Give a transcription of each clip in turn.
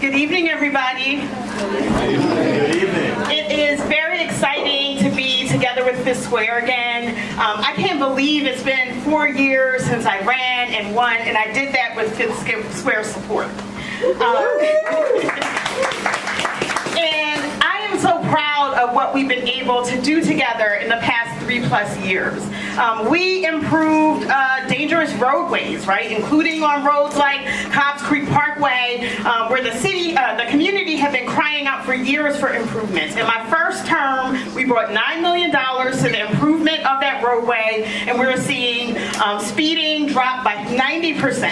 Good evening, everybody. Good evening. It is very exciting to be together with Fifth Square again. I can't believe it's been 4 years since I ran and won, and I did that with Fifth Square support. And I am so proud of what we've been able to do together in the past 3+ years. We improved dangerous roadways, right, including on roads like Cobbs Creek Parkway, where the community had been crying out for years for improvements. In my first term, we brought $9 million to the improvement of that roadway, and we're seeing speeding drop by 90%.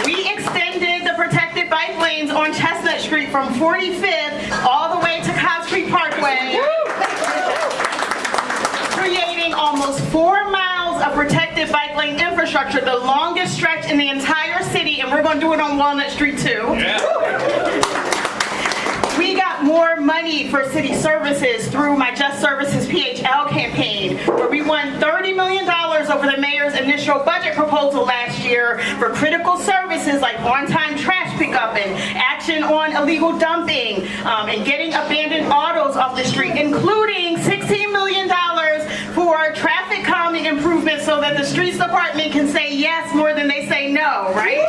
We extended the protected bike lanes on Chestnut Street from 45th all the way to Cobbs Creek Parkway, creating almost 4 miles of protected bike lane infrastructure, the longest stretch in the entire city, and we're going to do it on Walnut Street too. We got more money for city services through my Just Services PHL campaign, where we won $30 million over the mayor's initial budget proposal last year for critical services like on-time trash pickup and action on illegal dumping, and getting abandoned autos off the street, including $16 million for traffic calming improvements so that the streets department can say yes more than they say no, right?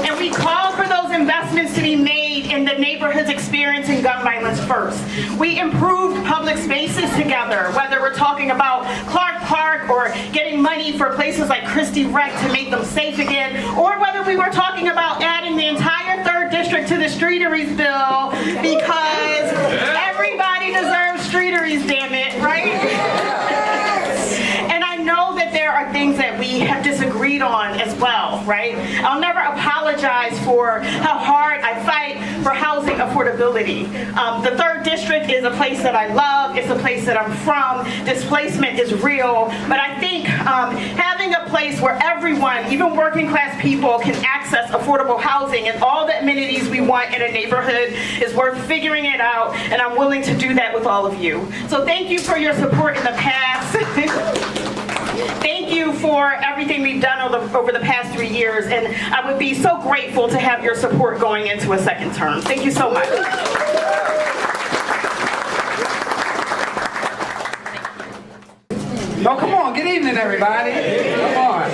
And we called for those investments to be made in the neighborhoods experiencing gun violence first. We improved public spaces together, whether we're talking about Clark Park or getting money for places like Christie Rec to make them safe again, or whether we were talking about adding the entire 3rd District to the Streeteries bill because everybody deserves streeteries, damn it, right? And I know that there are things that we have disagreed on as well, right? I'll never apologize for how hard I fight for housing affordability. The 3rd District is a place that I love. It's a place that I'm from. Displacement is real. But I think having a place where everyone, even working class people, can access affordable housing and all the amenities we want in a neighborhood is worth figuring it out. And I'm willing to do that with all of you. So thank you for your support in the past. Thank you for everything we've done over the past 3 years, and I would be so grateful to have your support going into a second term. Thank you so much. Oh, come on. Good evening, everybody. Come on.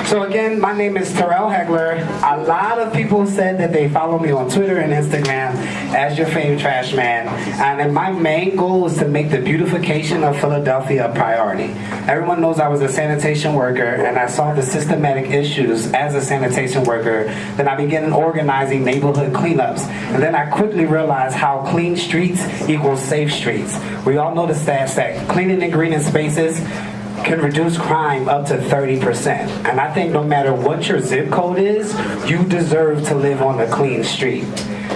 So again, my name is Terrell Hegler. A lot of people said that they follow me on Twitter and Instagram as your Fav Trashman. And my main goal is to make the beautification of Philadelphia a priority. Everyone knows I was a sanitation worker, and I saw the systematic issues as a sanitation worker. Then I began organizing neighborhood cleanups. And then I quickly realized how clean streets equals safe streets. We all know the stats that cleaning and greening spaces can reduce crime up to 30%. And I think no matter what your zip code is, you deserve to live on a clean street.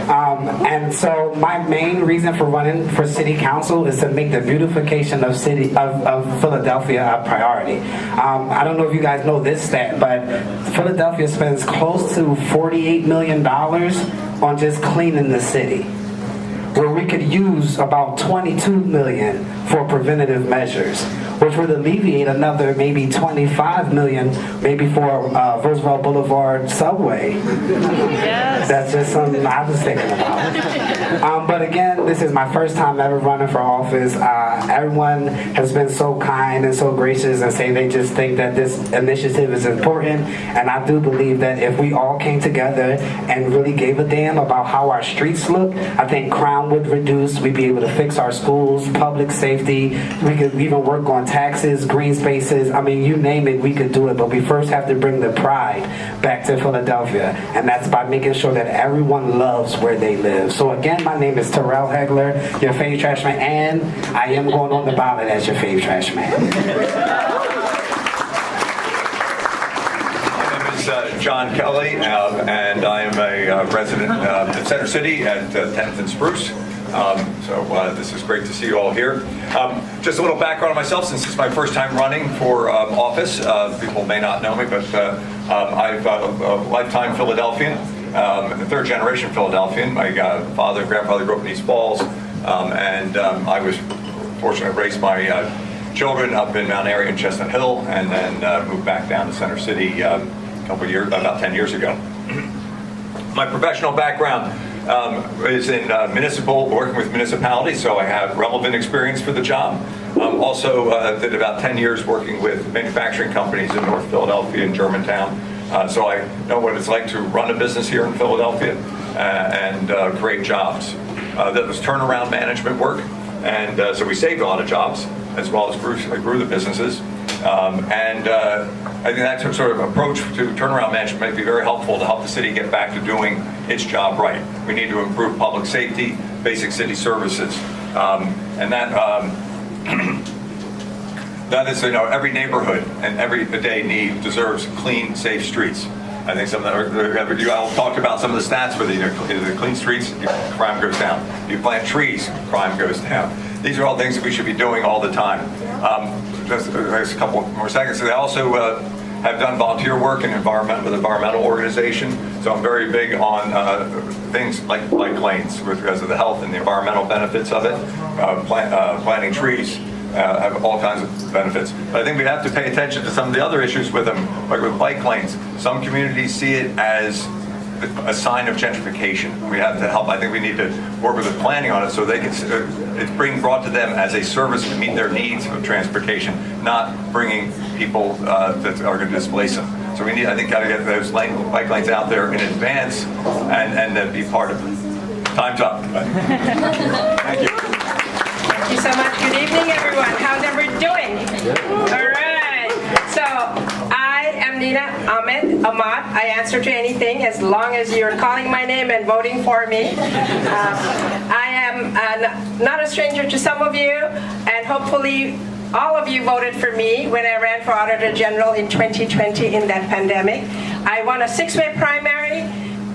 And so my main reason for running for city council is to make the beautification of Philadelphia a priority. I don't know if you guys know this stat, but Philadelphia spends close to $48 million on just cleaning the city, where we could use about $22 million for preventative measures, which would alleviate another maybe $25 million, maybe for Roosevelt Boulevard subway. Yes. That's just something I was thinking about. But again, this is my first time ever running for office. Everyone has been so kind and so gracious and say they just think that this initiative is important. And I do believe that if we all came together and really gave a damn about how our streets look, I think crime would reduce. We'd be able to fix our schools, public safety. We could even work on taxes, green spaces. I mean, you name it, we could do it. But we first have to bring the pride back to Philadelphia. And that's by making sure that everyone loves where they live. So again, my name is Terrell Hegler, your Fav Trashman, and I am going on the ballot as your Fav Trashman. John Kelly, and I am a resident in Center City at 10th and Spruce. So this is great to see you all here. Just a little background on myself, since it's my first time running for office. People may not know me, but I'm a lifetime Philadelphian, a third-generation Philadelphian. My father and grandfather grew up in East Falls, and I was fortunate to raise my children up in Mount Airy and Chestnut Hill, and then moved back down to Center City a about 10 years ago. My professional background is in working with municipalities, so I have relevant experience for the job. Also did about 10 years working with manufacturing companies in North Philadelphia and Germantown. So I know what it's like to run a business here in Philadelphia and create jobs. That was turnaround management work, and so we saved a lot of jobs as well as grew the businesses. I think that sort of approach to turnaround management might be very helpful to help the city get back to doing its job right. We need to improve public safety, basic city services, and that is, every neighborhood and every day deserves clean, safe streets. I think I'll talk about some of the stats with the clean streets, crime goes down. You plant trees, crime goes down. These are all things that we should be doing all the time. Just a couple more seconds. So they also have done volunteer work with environmental organization. So I'm very big on things like bike lanes because of the health and the environmental benefits of it. Planting trees have all kinds of benefits. But I think we have to pay attention to some of the other issues with them, like with bike lanes. Some communities see it as a sign of gentrification. We have to help. I think we need to work with the planning on it so they can. It's being brought to them as a service to meet their needs of transportation, not bringing people that are going to displace them. So we need. I think got to get those bike lanes out there in advance and then be part of it. Time's up. Thank you. Thank you so much. Good evening, everyone. How's everyone doing? All right. So I am Ahmad. I answer to anything as long as you're calling my name and voting for me. I am not a stranger to some of you, and hopefully all of you voted for me when I ran for Auditor General in 2020 in that pandemic. I won a 6-way primary,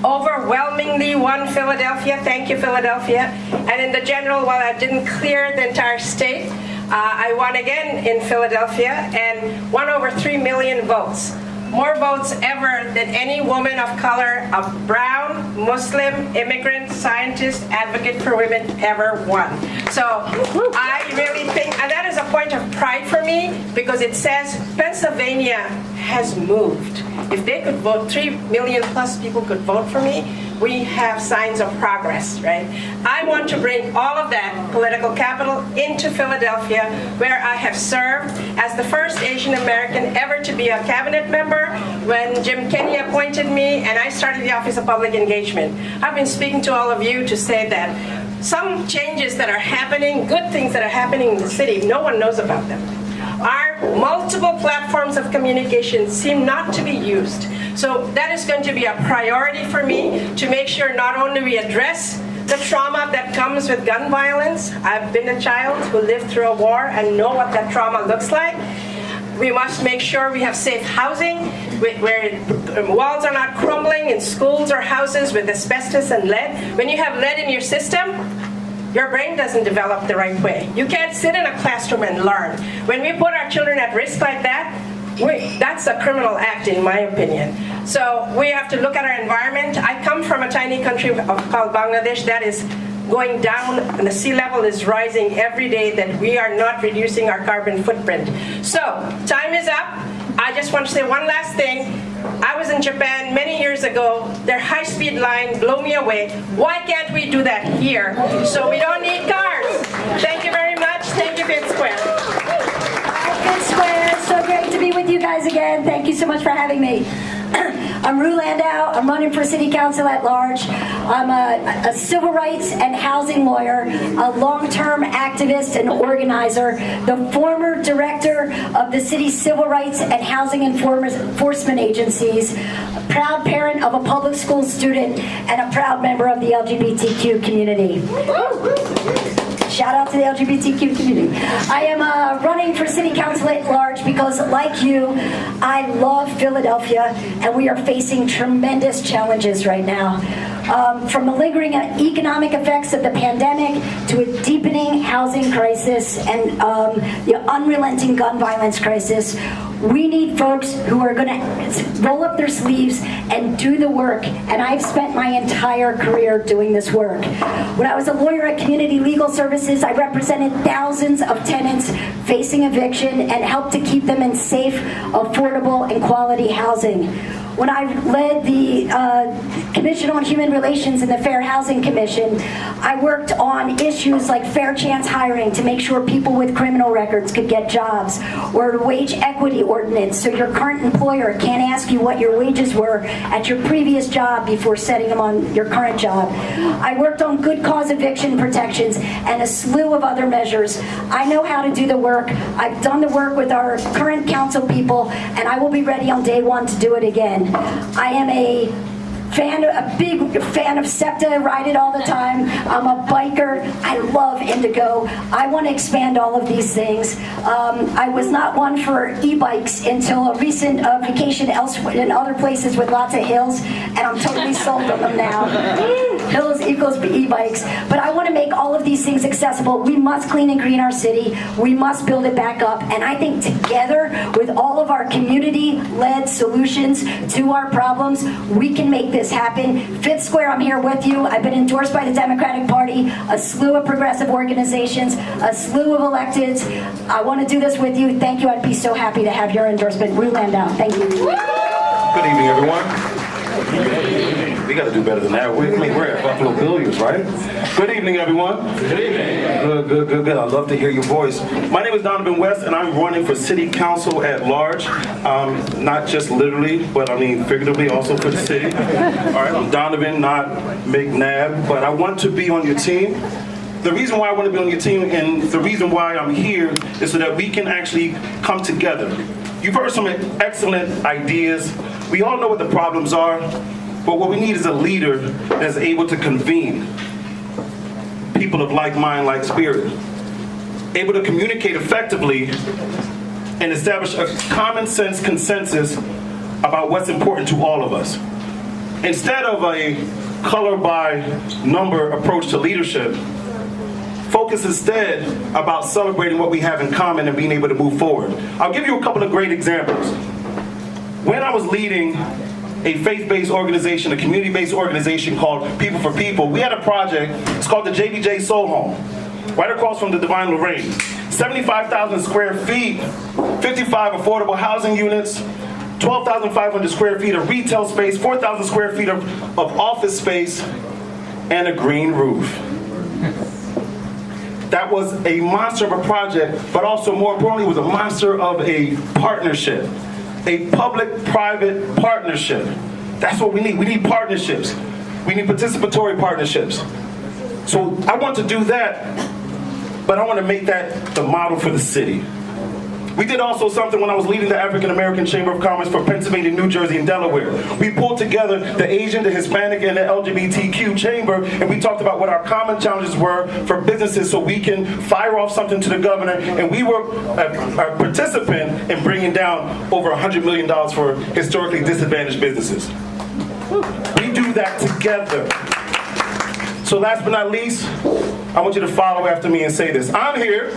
overwhelmingly won Philadelphia. Thank you, Philadelphia. And in the general, while I didn't clear the entire state, I won again in Philadelphia and won over 3 million votes. More votes ever than any woman of color, a brown, Muslim, immigrant, scientist, advocate for women ever won. So I really think, and that is a point of pride for me because it says Pennsylvania has moved. If they could vote, 3 million plus people could vote for me, we have signs of progress, right? I want to bring all of that political capital into Philadelphia, where I have served as the first Asian American ever to be a cabinet member when Jim Kenney appointed me and I started the Office of Public Engagement. I've been speaking to all of you to say that some changes that are happening, good things that are happening in the city, no one knows about them. Our multiple platforms of communication seem not to be used. So that is going to be a priority for me to make sure not only we address the trauma that comes with gun violence. I've been a child who lived through a war and know what that trauma looks like. We must make sure we have safe housing where walls are not crumbling in schools or houses with asbestos and lead. When you have lead in your system, your brain doesn't develop the right way. You can't sit in a classroom and learn. When we put our children at risk like that, that's a criminal act in my opinion. So we have to look at our environment. I come from a tiny country called Bangladesh that is going down and the sea level is rising every day, that we are not reducing our carbon footprint. So time is up. I just want to say one last thing. I was in Japan many years ago. Their high-speed line blew me away. Why can't we do that here? So we don't need cars. Thank you very much. Thank you, Fifth Square. Fifth Square, so great to be with you guys again. Thank you so much for having me. I'm Rue Landau. I'm running for City Council at large. I'm a civil rights and housing lawyer, a long-term activist and organizer, the former director of the city's civil rights and housing enforcement agencies, a proud parent of a public school student, and a proud member of the LGBTQ community. Shout out to the LGBTQ community. I am running for City Council at large because, like you, I love Philadelphia, and we are facing tremendous challenges right now. From the lingering economic effects of the pandemic to a deepening housing crisis and the unrelenting gun violence crisis, we need folks who are going to roll up their sleeves and do the work, and I've spent my entire career doing this work. When I was a lawyer at Community Legal Services, I represented thousands of tenants facing eviction and helped to keep them in safe, affordable, and quality housing. when I led the Commission on Human Relations and the Fair Housing Commission, I worked on issues like fair chance hiring to make sure people with criminal records could get jobs, or wage equity ordinance so your current employer can't ask you what your wages were at your previous job before setting them on your current job. I worked on good cause eviction protections and a slew of other measures. I know how to do the work. I've done the work with our current council people, and I will be ready on day one to do it again. I am a big fan of SEPTA, ride it all the time. I'm a biker. I love Indigo. I want to expand all of these things. I was not one for e-bikes until a recent vacation elsewhere in other places with lots of hills, and I'm totally sold on them now. Hills equals e-bikes. But I want to make all of these things accessible. We must clean and green our city. We must build it back up. And I think together with all of our community-led solutions to our problems, we can make this happen. Fifth Square, I'm here with you. I've been endorsed by the Democratic Party, a slew of progressive organizations, a slew of electeds. I want to do this with you. Thank you. I'd be so happy to have your endorsement. Rue Landau. Thank you. Good evening, everyone. We got to do better than that. We're at Buffalo Billiards, right? Good evening, everyone. Good evening. Good. I love to hear your voice. My name is Donavan West, and I'm running for City Council at large. Not just literally, but I mean figuratively also for the city. All right, I'm Donavan, not McNabb, but I want to be on your team. The reason why I want to be on your team and the reason why I'm here is so that we can actually come together. You've heard some excellent ideas. We all know what the problems are, but what we need is a leader that's able to convene people of like mind, like spirit, able to communicate effectively and establish a common sense consensus about what's important to all of us. Instead of a color by number approach to leadership, focus instead about celebrating what we have in common and being able to move forward. I'll give you a couple of great examples. When I was leading a faith-based organization, a community-based organization called People for People, we had a project, it's called the JBJ Soul Home, right across from the Divine Lorraine. 75,000 square feet, 55 affordable housing units, 12,500 square feet of retail space, 4,000 square feet of office space, and a green roof. That was a monster of a project, but also more importantly, it was a monster of a partnership. A public-private partnership. That's what we need. We need partnerships. We need participatory partnerships. So I want to do that, but I want to make that the model for the city. We did also something when I was leading the African American Chamber of Commerce for Pennsylvania, New Jersey, and Delaware. We pulled together the Asian, the Hispanic, and the LGBTQ chamber, and we talked about what our common challenges were for businesses so we can fire off something to the governor, and we were a participant in bringing down over $100 million for historically disadvantaged businesses. We do that together. So last but not least, I want you to follow after me and say this. I'm here.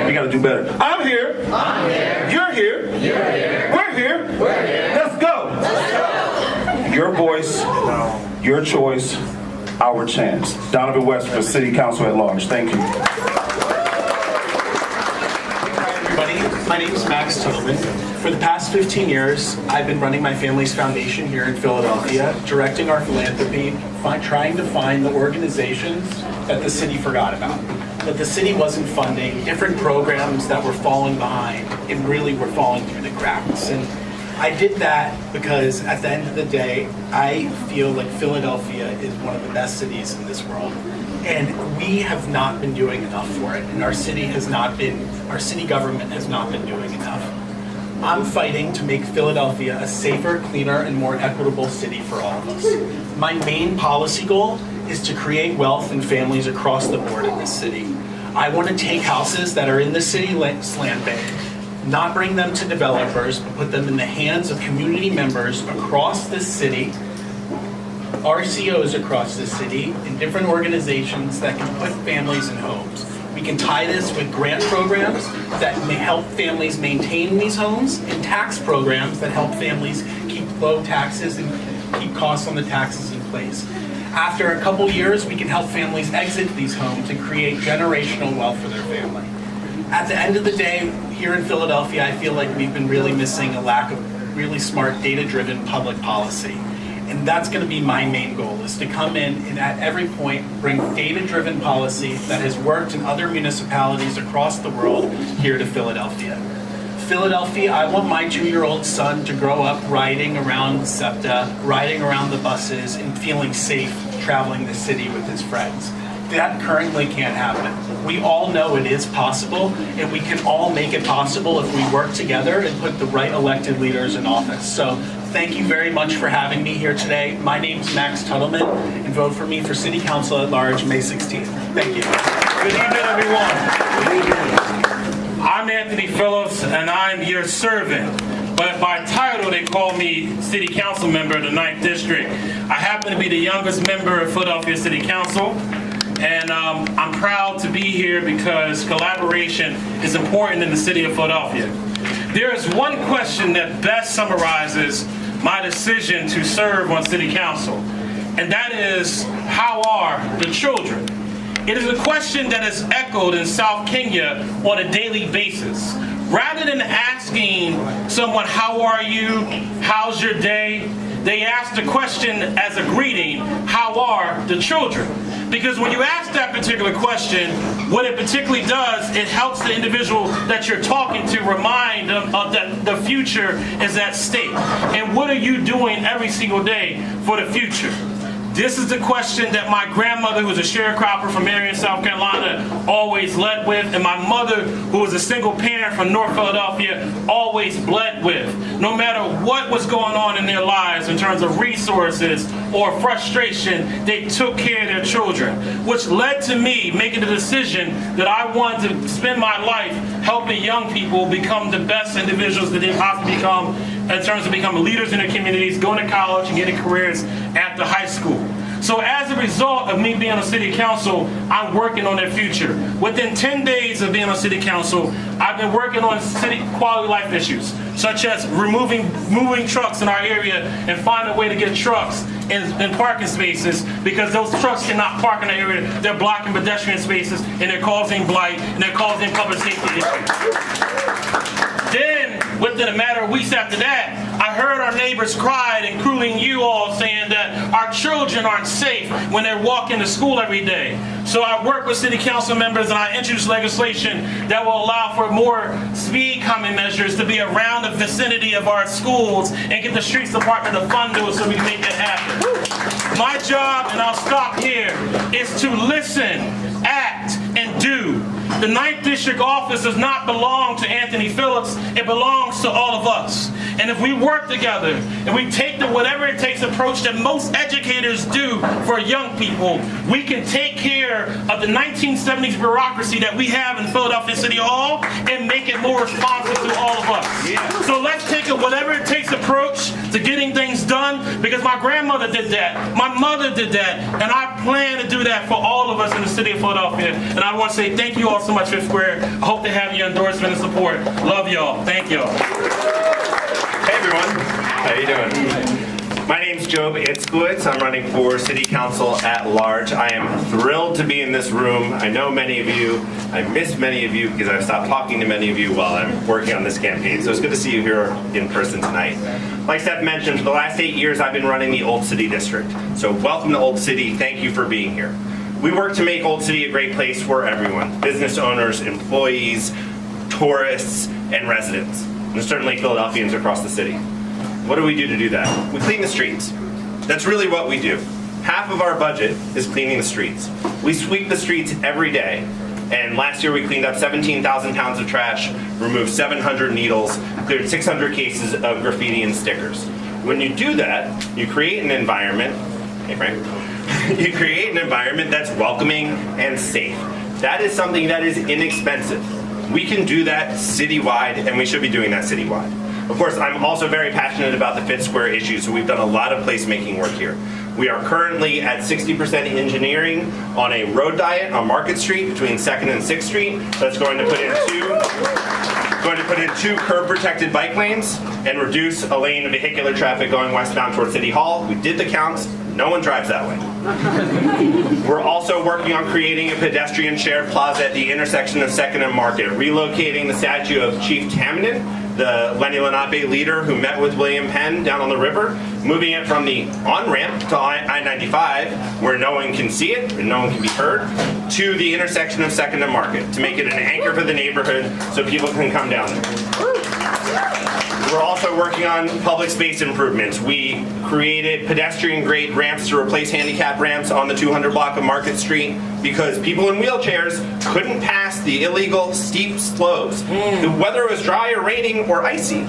We got to do better. I'm here. You're here. We're here. Let's go. Your voice, your choice, our chance. Donavan West for City Council at large. Thank you. Everybody, my name is Max Tuttleman. For the past 15 years, I've been running my family's foundation here in Philadelphia, directing our philanthropy, trying to find the organizations that the city forgot about, that the city wasn't funding, different programs that were falling behind and really were falling through the cracks. And I did that because at the end of the day, I feel like Philadelphia is one of the best cities in this world. And we have not been doing enough for it. And our city government has not been doing enough. I'm fighting to make Philadelphia a safer, cleaner, and more equitable city for all of us. My main policy goal is to create wealth and families across the board in this city. I want to take houses that are in the city slant bank, not bring them to developers, but put them in the hands of community members across this city, RCOs across this city, and different organizations that can put families in homes. We can tie this with grant programs that may help families maintain these homes and tax programs that help families keep low taxes and keep costs on the taxes in place. After a couple years, we can help families exit these homes and create generational wealth for their family. At the end of the day, here in Philadelphia, I feel like we've been really missing a lack of really smart, data-driven public policy. And that's going to be my main goal, is to come in and at every point bring data-driven policy that has worked in other municipalities across the world here to Philadelphia. Philadelphia, I want my 2-year-old son to grow up riding around SEPTA, riding around the buses, and feeling safe traveling the city with his friends. That currently can't happen. We all know it is possible, and we can all make it possible if we work together and put the right elected leaders in office. So thank you very much for having me here today. My name's Max Tuttleman, and vote for me for City Council at Large May 16th. Thank you. Good evening, everyone. I'm Anthony Phillips, and I'm your servant. But by title, they call me City Council Member of the 9th District. I happen to be the youngest member of Philadelphia City Council, and I'm proud to be here because collaboration is important in the city of Philadelphia. There is one question that best summarizes my decision to serve on City Council, and that is, how are the children? It is a question that is echoed in South Kenya on a daily basis. Rather than asking someone, how are you, how's your day, they ask the question as a greeting, how are the children? Because when you ask that particular question, what it particularly does, it helps the individual that you're talking to remind them of that the future is at stake. And what are you doing every single day for the future? This is the question that my grandmother, who was a sharecropper from Marion, South Carolina, always led with, and my mother, who was a single parent from North Philadelphia, always bled with. No matter what was going on in their lives in terms of resources or frustration, they took care of their children, which led to me making the decision that I wanted to spend my life helping young people become the best individuals that they possibly become in terms of becoming leaders in their communities, going to college, and getting careers after high school. So as a result of me being on City Council, I'm working on their future. Within 10 days of being on City Council, I've been working on city quality life issues, such as moving trucks in our area and finding a way to get trucks in parking spaces, because those trucks cannot park in the area. They're blocking pedestrian spaces, and they're causing blight, and they're causing public safety issues. Then, within a matter of weeks after that, I heard our neighbors cry, including you all, saying that our children aren't safe when they're walking to school every day. So I worked with City Council members, and I introduced legislation that will allow for more speed calming measures to be around the vicinity of our schools and get the streets department to fund those so we can make that happen. My job, and I'll stop here, is to listen, act, and do. The 9th District office does not belong to Anthony Phillips, it belongs to all of us. And if we work together and we take the whatever it takes approach that most educators do for young people, we can take care of the 1970s bureaucracy that we have in Philadelphia City Hall and make it more responsive to all of us. Yeah. So let's take a whatever it takes approach to getting things done, because my grandmother did that, my mother did that, and I plan to do that for all of us in the city of Philadelphia. And I want to say thank you all so much, Fifth Square. I hope to have your endorsement and support. Love y'all. Thank y'all. Hey everyone, how you doing? My name's Itzkowitz. I'm running for City Council at Large. I am thrilled to be in this room. I know many of you. I miss many of you because I've stopped talking to many of you while I'm working on this campaign. So it's good to see you here in person tonight. Like Seth mentioned, for the last 8 years I've been running the Old City District. So welcome to Old City. Thank you for being here. We work to make Old City a great place for everyone. Business owners, employees, tourists, and residents. And certainly Philadelphians across the city. What do we do to do that? We clean the streets. That's really what we do. Half of our budget is cleaning the streets. We sweep the streets every day. And last year we cleaned up 17,000 pounds of trash, removed 700 needles, cleared 600 cases of graffiti and stickers. When you do that, you create an environment, hey Frank, you create an environment that's welcoming and safe. That is something that is inexpensive. We can do that citywide, and we should be doing that citywide. Of course, I'm also very passionate about the Fifth Square issue, so we've done a lot of placemaking work here. We are currently at 60% engineering on a road diet on Market Street between 2nd and 6th Street. That's going to put in two curb-protected bike lanes and reduce a lane of vehicular traffic going westbound toward City Hall. We did the counts. No one drives that way. We're also working on creating a pedestrian shared plaza at the intersection of 2nd and Market, relocating the statue of Chief Tamminen, the Lenni Lenape leader who met with William Penn down on the river, moving it from the on-ramp to I-95, where no one can see it and no one can be heard, to the intersection of 2nd and Market, to make it an anchor for the neighborhood so people can come down there. We're also working on public space improvements. We created pedestrian-grade ramps to replace handicap ramps on the 200 block of Market Street because people in wheelchairs couldn't pass the illegal steep slopes, whether it was dry or raining or icy.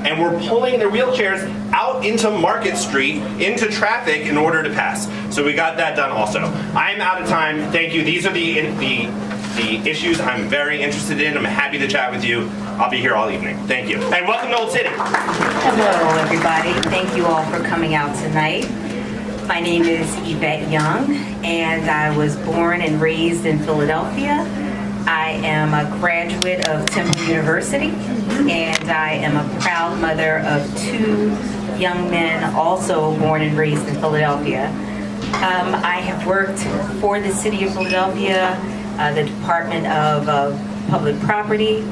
And we're pulling their wheelchairs out into Market Street, into traffic in order to pass. So we got that done also. I'm out of time. Thank you. These are the issues I'm very interested in. I'm happy to chat with you. I'll be here all evening. Thank you. And welcome to Old City. Hello, everybody. Thank you all for coming out tonight. My name is Yvette Young, and I was born and raised in Philadelphia. I am a graduate of Temple University, and I am a proud mother of 2 young men also born and raised in Philadelphia. I have worked for the City of Philadelphia, the Department of Public Property,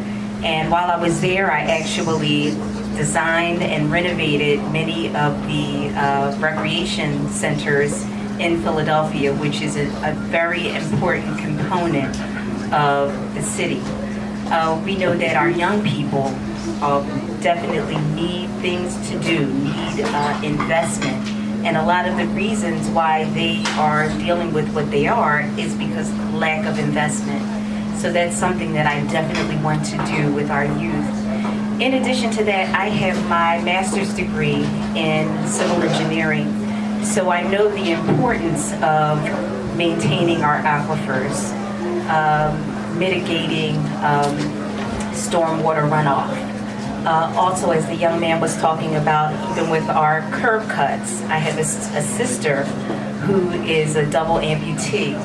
and while I was there, I actually designed and renovated many of the recreation centers in Philadelphia, which is a very important component of the city. We know that our young people definitely need things to do, need investment. And a lot of the reasons why they are dealing with what they are is because of lack of investment. So that's something that I definitely want to do with our youth. In addition to that, I have my master's degree in civil engineering. So I know the importance of maintaining our aquifers, mitigating stormwater runoff. Also, as the young man was talking about, even with our curb cuts, I have a sister who is a double amputee.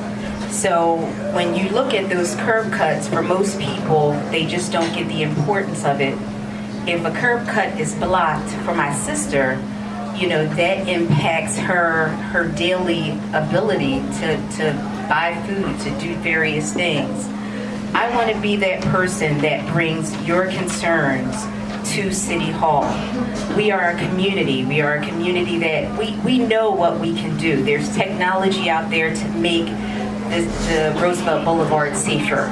So when you look at those curb cuts, for most people, they just don't get the importance of it. If a curb cut is blocked for my sister, you know, that impacts her daily ability to buy food, to do various things. I want to be that person that brings your concerns to City Hall. We are a community. We are a community that we know what we can do. There's technology out there to make the Roosevelt Boulevard safer.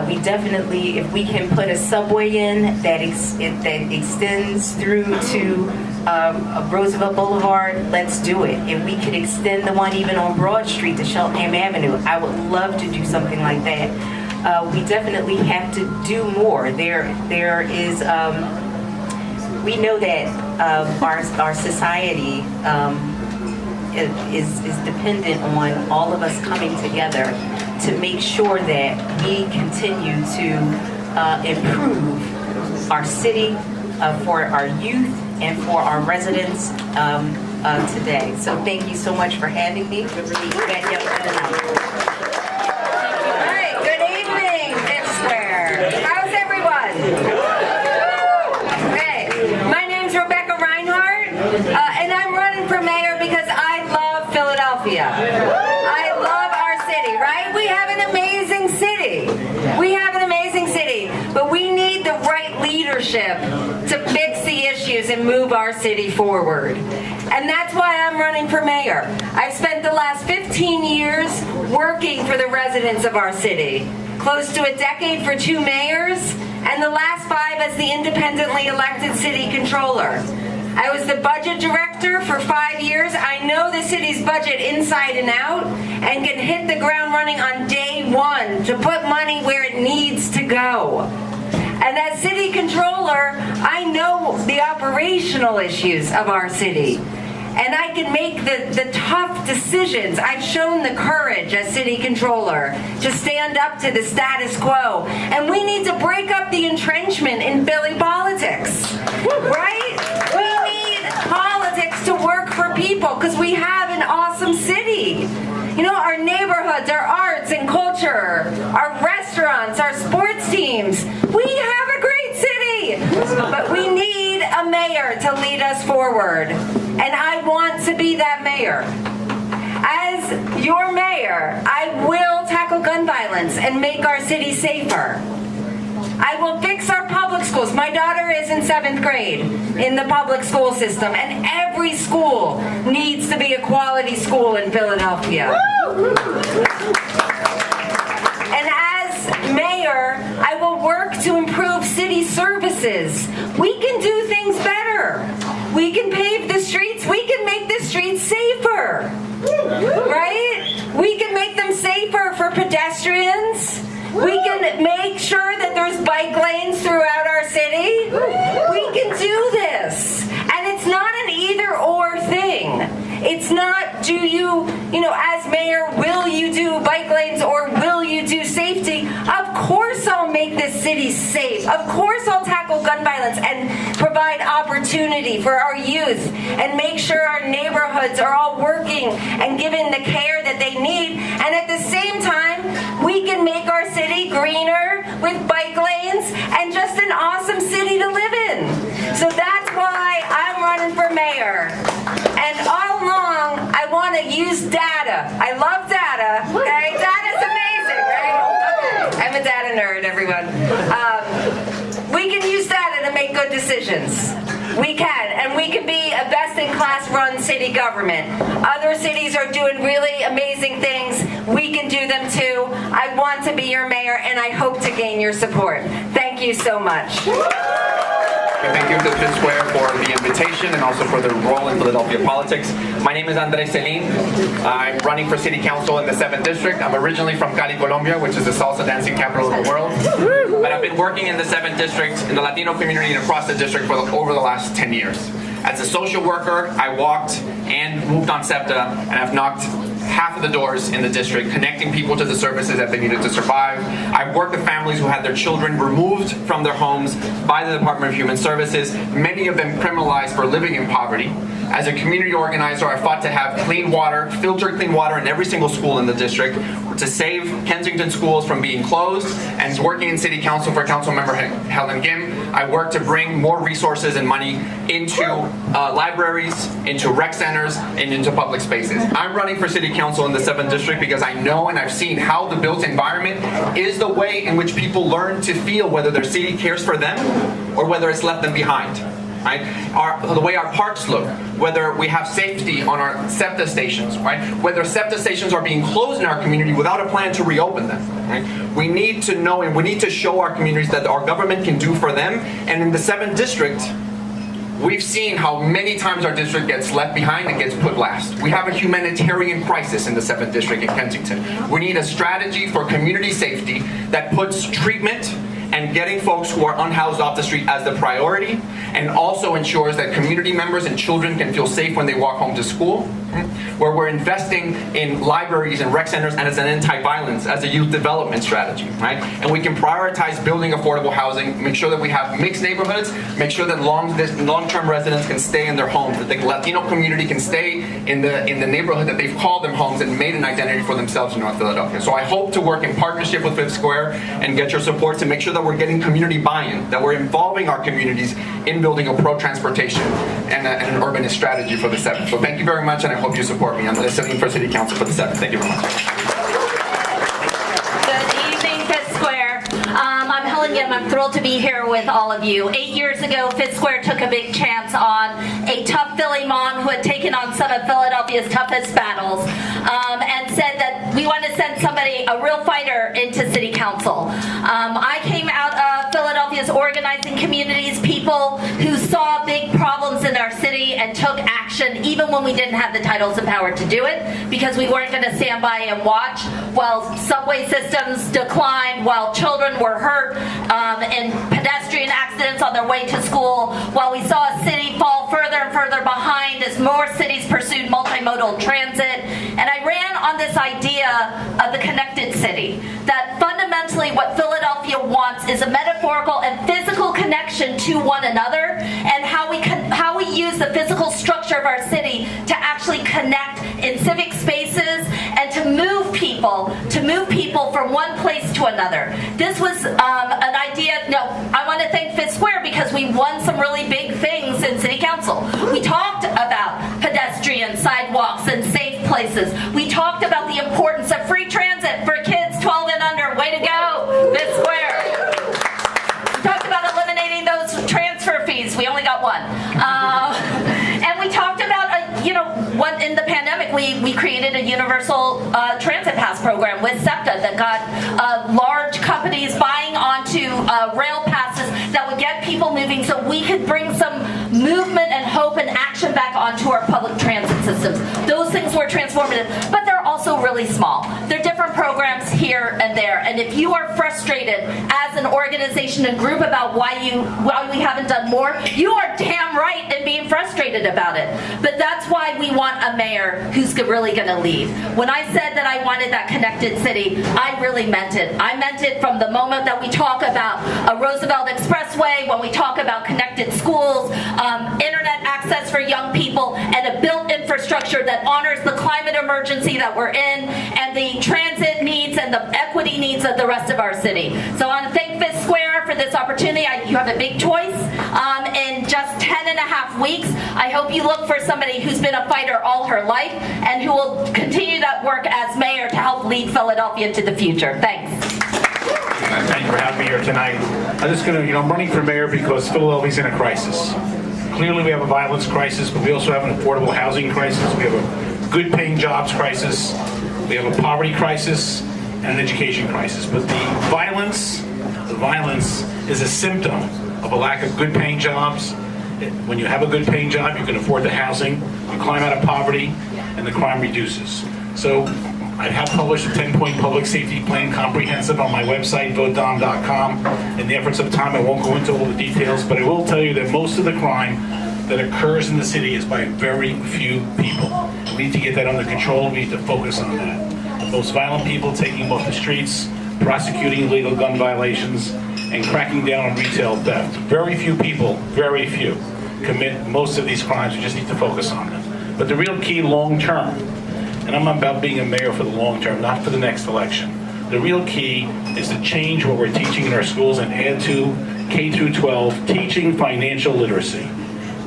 We definitely, if we can put a subway in that extends through to Roosevelt Boulevard, let's do it. If we could extend the one even on Broad Street to Cheltenham Avenue, I would love to do something like that. We definitely have to do more. There is, we know that our society is dependent on all of us coming together to make sure that we continue to improve our city for our youth and for our residents today. So thank you so much for having me. All right, good evening, Fifth Square. How's everyone? Hey, my name's Rhynhart, and I'm running for mayor because I love Philadelphia. I love our city, right? We have an amazing city. We have an amazing city, but we need the right leadership to fix the issues and move our city forward. And that's why I'm running for mayor. I've spent the last 15 years working for the residents of our city, close to a decade for 2 mayors, and the last 5 as the independently elected city controller. I was the budget director for 5 years. I know the city's budget inside and out and can hit the ground running on day 1 to put money where it needs to go. And as city controller, I know the operational issues of our city. And I can make the tough decisions. I've shown the courage as city controller to stand up to the status quo. And we need to break up the entrenchment in Philly politics, right? We need politics to work for people because we have an awesome city. You know, our neighborhoods, our arts and culture, our restaurants, our sports teams. We have a great city, but we need a mayor to lead us forward. And I want to be that mayor. As your mayor, I will tackle gun violence and make our city safer. I will fix our public schools. My daughter is in 7th grade in the public school system, and every school needs to be a quality school in Philadelphia. And as mayor, I will work to improve city services. We can do things better. We can pave the streets. We can make the streets safer. Right? We can make them safer for pedestrians. We can make sure that there's bike lanes throughout our city. We can do this. And it's not an either-or thing. It's not, do you, as mayor, will you do bike lanes or will you do safety? Of course I'll make this city safe. Of course I'll tackle gun violence and provide opportunity for our youth and make sure our neighborhoods are all working and given the care that they need. And at the same time, we can make our city greener with bike lanes and just an awesome city to live in. So that's why I'm running for mayor. And all along, I want to use data. I love data. Okay, data's amazing, right? Okay. I'm a data nerd, everyone. We can use data to make good decisions. We can, and we can be a best-in-class run city government. Other cities are doing really amazing things. We can do them too. I want to be your mayor, and I hope to gain your support. Thank you so much. Thank you to Fifth Square for the invitation and also for the role in Philadelphia politics. My name is Andrés, Celin. I'm running for city council in the 7th district. I'm originally from Cali, Colombia, which is the salsa dancing capital of the world. But I've been working in the 7th district, in the Latino community and across the district for over the last 10 years. As a social worker, I walked and moved on SEPTA, and I've knocked half of the doors in the district, connecting people to the services that they needed to survive. I've worked with families who had their children removed from their homes by the Department of Human Services, many of them criminalized for living in poverty. As a community organizer, I fought to have clean water, filtered clean water in every single school in the district, to save Kensington schools from being closed, and working in city council for Councilmember Helen Gym, I worked to bring more resources and money into libraries, into rec centers, and into public spaces. I'm running for city council in the 7th district because I know and I've seen how the built environment is the way in which people learn to feel whether their city cares for them or whether it's left them behind. Right? The way our parks look, whether we have safety on our SEPTA stations, right? Whether SEPTA stations are being closed in our community without a plan to reopen them. Right? We need to know and we need to show our communities that our government can do for them. And in the 7th district, we've seen how many times our district gets left behind and gets put last. We have a humanitarian crisis in the 7th district in Kensington. We need a strategy for community safety that puts treatment and getting folks who are unhoused off the street as the priority, and also ensures that community members and children can feel safe when they walk home to school, where we're investing in libraries and rec centers and as an anti-violence, as a youth development strategy, right? And we can prioritize building affordable housing, make sure that we have mixed neighborhoods, make sure that long-term residents can stay in their homes, that the Latino community can stay in the neighborhood that they've called them homes and made an identity for themselves in North Philadelphia. So I hope to work in partnership with Fifth Square and get your support to make sure that we're getting community buy-in, that we're involving our communities in building a pro-transportation and an urbanist strategy for the 7th. So thank you very much, and I hope you support me. I'm listening for City Council for the 7th. Thank you very much. Good evening, Fifth Square. I'm Helen Gym. I'm thrilled to be here with all of you. 8 years ago, Fifth Square took a big chance on a tough Philly mom who had taken on some of Philadelphia's toughest battles, and said that we want to send somebody, a real fighter, into City Council. I came out of Philadelphia's organizing communities, people who saw big problems in our city and took action even when we didn't have the titles and power to do it, because we weren't going to stand by and watch while subway systems declined, while children were hurt in pedestrian accidents on their way to school, while we saw a city fall further and further behind as more cities pursued multimodal transit. And I ran on this idea of the connected city, that fundamentally what Philadelphia wants is a metaphorical and physical connection to one another, and how we use the physical structure of our city to actually connect in civic spaces and to move people from one place to another. This was an idea. No, I want to thank Fifth Square because we won some really big things in City Council. We talked about pedestrian sidewalks and safe places. We we created a universal transit pass program with SEPTA that got large companies buying onto rail passes that would get people moving so we could bring some movement and hope and action back onto our public transit systems. Those things were transformative, but they're also really small. They're different programs here and there, and if you are frustrated as an organization and group about why we haven't done more, you are damn right in being frustrated about it. But that's why we want a mayor who's really going to lead. When I said that I wanted that connected city, I really meant it. I meant it from the moment that we talk about a Roosevelt Expressway, when we talk about connected schools, internet access for young people, and a built infrastructure that honors the climate emergency that we're in, and the transit needs and the equity needs of the rest of our city. So I want to thank Fifth Square for this opportunity. You have a big choice in just 10 and a half weeks. I hope you look for somebody who's been a fighter all her life and who will continue that work as mayor to help lead Philadelphia into the future. Thanks. Thank you for having me here tonight. I'm running for mayor because Philadelphia's in a crisis. Clearly we have a violence crisis, but we also have an affordable housing crisis. We have a good paying jobs crisis. We have a poverty crisis and an education crisis. But the violence is a symptom of a lack of good paying jobs. When you have a good paying job, you can afford the housing, you climb out of poverty, and the crime reduces. So I have published a 10-point public safety plan comprehensive on my website, votedomb.com. In the efforts of time, I won't go into all the details, but I will tell you that most of the crime that occurs in the city is by very few people. We need to get that under control. We need to focus on that. The most violent people, taking them off the streets, prosecuting illegal gun violations, and cracking down on retail theft. Very few people, very few, commit most of these crimes. We just need to focus on them. But the real key long term, and I'm about being a mayor for the long term, not for the next election. The real key is to change what we're teaching in our schools and add to K through 12, teaching financial literacy,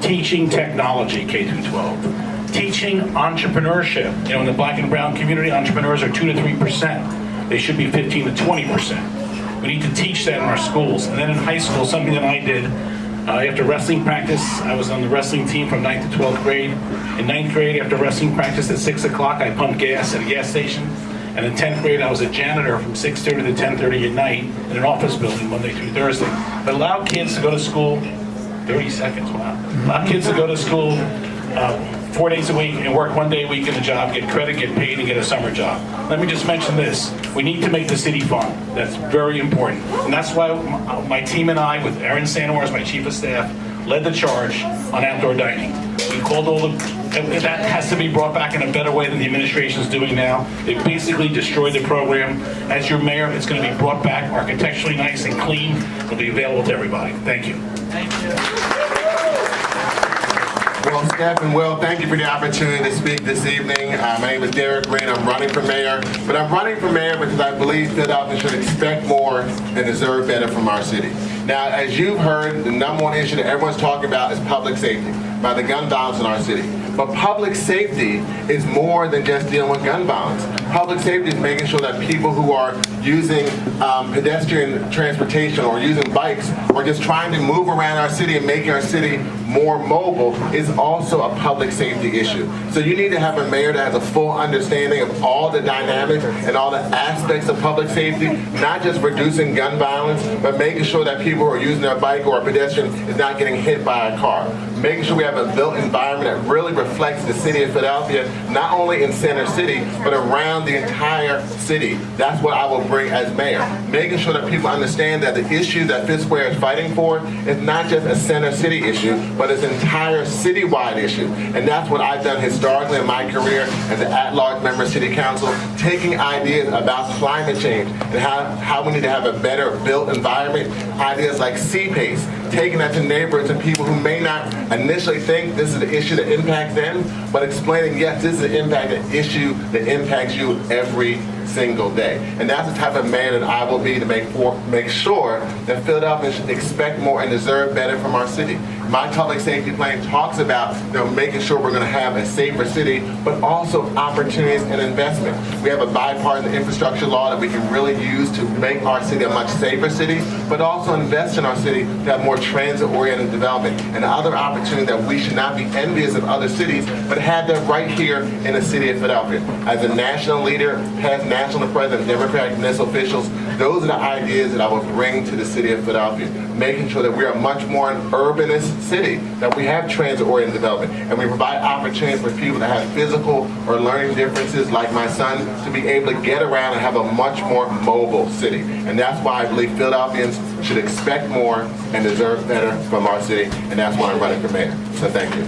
teaching technology, K through 12, teaching entrepreneurship. In the black and brown community, entrepreneurs are 2 to 3%. They should be 15 to 20%. We need to teach that in our schools. And then in high school, something that I did, after wrestling practice, I was on the wrestling team from 9th to 12th grade. In 9th grade, after wrestling practice at 6 o'clock, I pumped gas at a gas station. And in 10th grade, I was a janitor from 6:30 to 10:30 at night in an office building Monday through Thursday. But allow kids to go to school, 30 seconds, wow. Allow kids to go to school 4 days a week and work 1 day a week in a job, get credit, get paid, and get a summer job. Let me just mention this. We need to make the city fun. That's very important. And that's why my team and I, with Aaron Sanor as my chief of staff, led the charge on outdoor dining. We called all that has to be brought back in a better way than the administration is doing now. They basically destroyed the program. As your mayor, it's going to be brought back architecturally nice and clean. It'll be available to everybody. Thank you. Thank you. Well, Steph and Will, thank you for the opportunity to speak this evening. My name is Derek Green. I'm running for mayor, but I'm running for mayor because I believe Philadelphia should expect more and deserve better from our city. Now, as you've heard, the number one issue that everyone's talking about is public safety, by the gun violence in our city. But public safety is more than just dealing with gun violence. Public safety is making sure that people who are using pedestrian transportation or using bikes or just trying to move around our city and making our city more mobile is also a public safety issue. So you need to have a mayor that has a full understanding of all the dynamics and all the aspects of public safety, not just reducing gun violence, but making sure that people who are using their bike or a pedestrian is not getting hit by a car. Making sure we have a built environment that really reflects the city of Philadelphia, not only in Center City, but around the entire city. That's what I will bring as mayor. Making sure that people understand that the issue that Fifth Square is fighting for is not just a Center City issue, but it's an entire citywide issue. And that's what I've done historically in my career as an at-large member of City Council, taking ideas about climate change and how we need to have a better built environment, ideas like C-PACE, taking that to neighborhoods and people who may not initially think this is the issue that impacts them, but explaining, yes, this is an issue that impacts you every single day. And that's the type of man that I will be to make sure that Philadelphians should expect more and deserve better from our city. My public safety plan talks about making sure we're going to have a safer city, but also opportunities and investment. We have a bipartisan infrastructure law that we can really use to make our city a much safer city, but also invest in our city to have more transit-oriented development and other opportunities that we should not be envious of other cities, but have them right here in the city of Philadelphia. As a national leader, past national president, Democratic municipal officials, those are the ideas that I will bring to the city of Philadelphia, making sure that we are much more an urbanist city, that we have transit-oriented development, and we provide opportunities for people that have physical or learning differences, like my son, to be able to get around and have a much more mobile city. And that's why I believe Philadelphians should expect more and deserve better from our city, and that's why I'm running for mayor. So thank you.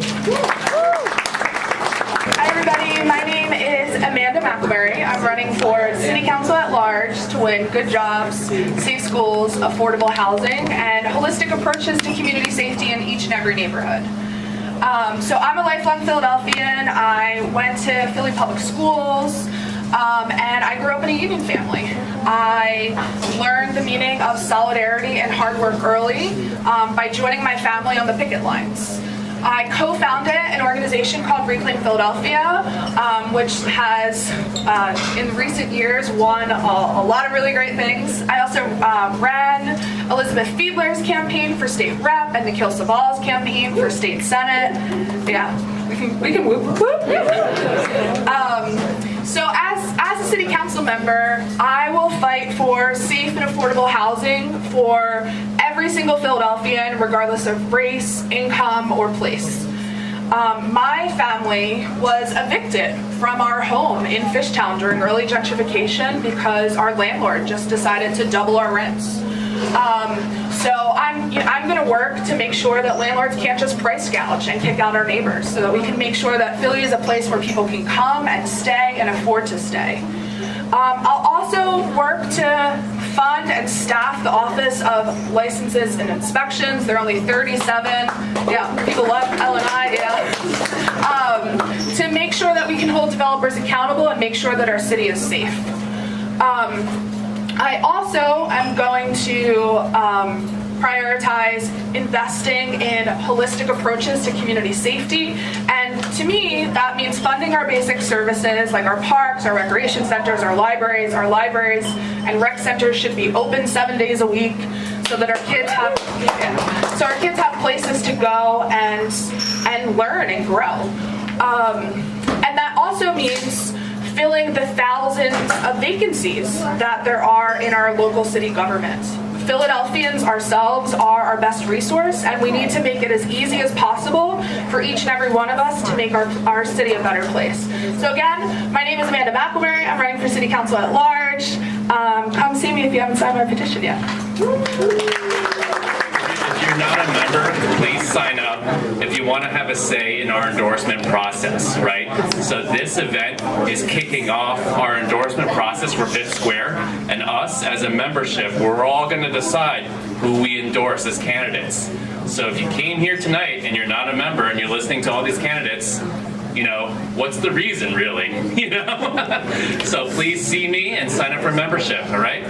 Hi everybody, my name is McIllmurray. I'm running for City Council at Large to win good jobs, safe schools, affordable housing, and holistic approaches to community safety in each and every neighborhood. So I'm a lifelong Philadelphian. I went to Philly public schools, and I grew up in a union family. I learned the meaning of solidarity and hard work early by joining my family on the picket lines. I co-founded an organization called Reclaim Philadelphia, which has, in recent years, won a lot of really great things. I also ran Elizabeth Fiedler's campaign for state rep and Nikhil Sabal's campaign for state senate. Yeah, we can whoop whoop. So as a city council member, I will fight for safe and affordable housing for every single Philadelphian, regardless of race, income, or place. My family was evicted from our home in Fishtown during early gentrification because our landlord just decided to double our rents. So I'm going to work to make sure that landlords can't just price gouge and kick out our neighbors, so that we can make sure that Philly is a place where people can come and stay and afford to stay. I'll also work to fund and staff the Office of Licenses and Inspections. There are only 37. Yeah, people love L&I, yeah. To make sure that we can hold developers accountable and make sure that our city is safe. I also am going to prioritize investing in holistic approaches to community safety. And to me, that means funding our basic services like our parks, our recreation centers, our libraries. Our libraries and rec centers should be open 7 days a week so that our kids have places to go and learn and grow. And that also means filling the thousands of vacancies that there are in our local city government. Philadelphians ourselves are our best resource, and we need to make it as easy as possible for each and every one of us to make our city a better place. So again, my name is McIllmurray. I'm running for City Council at Large. Come see me if you haven't signed my petition yet. If you're not a member, please sign up if you want to have a say in our endorsement process, right? So this event is kicking off our endorsement process for Fifth Square, and us as a membership, we're all going to decide who we endorse as candidates. So if you came here tonight and you're not a member and you're listening to all these candidates, what's the reason really, So please see me and sign up for membership, all right?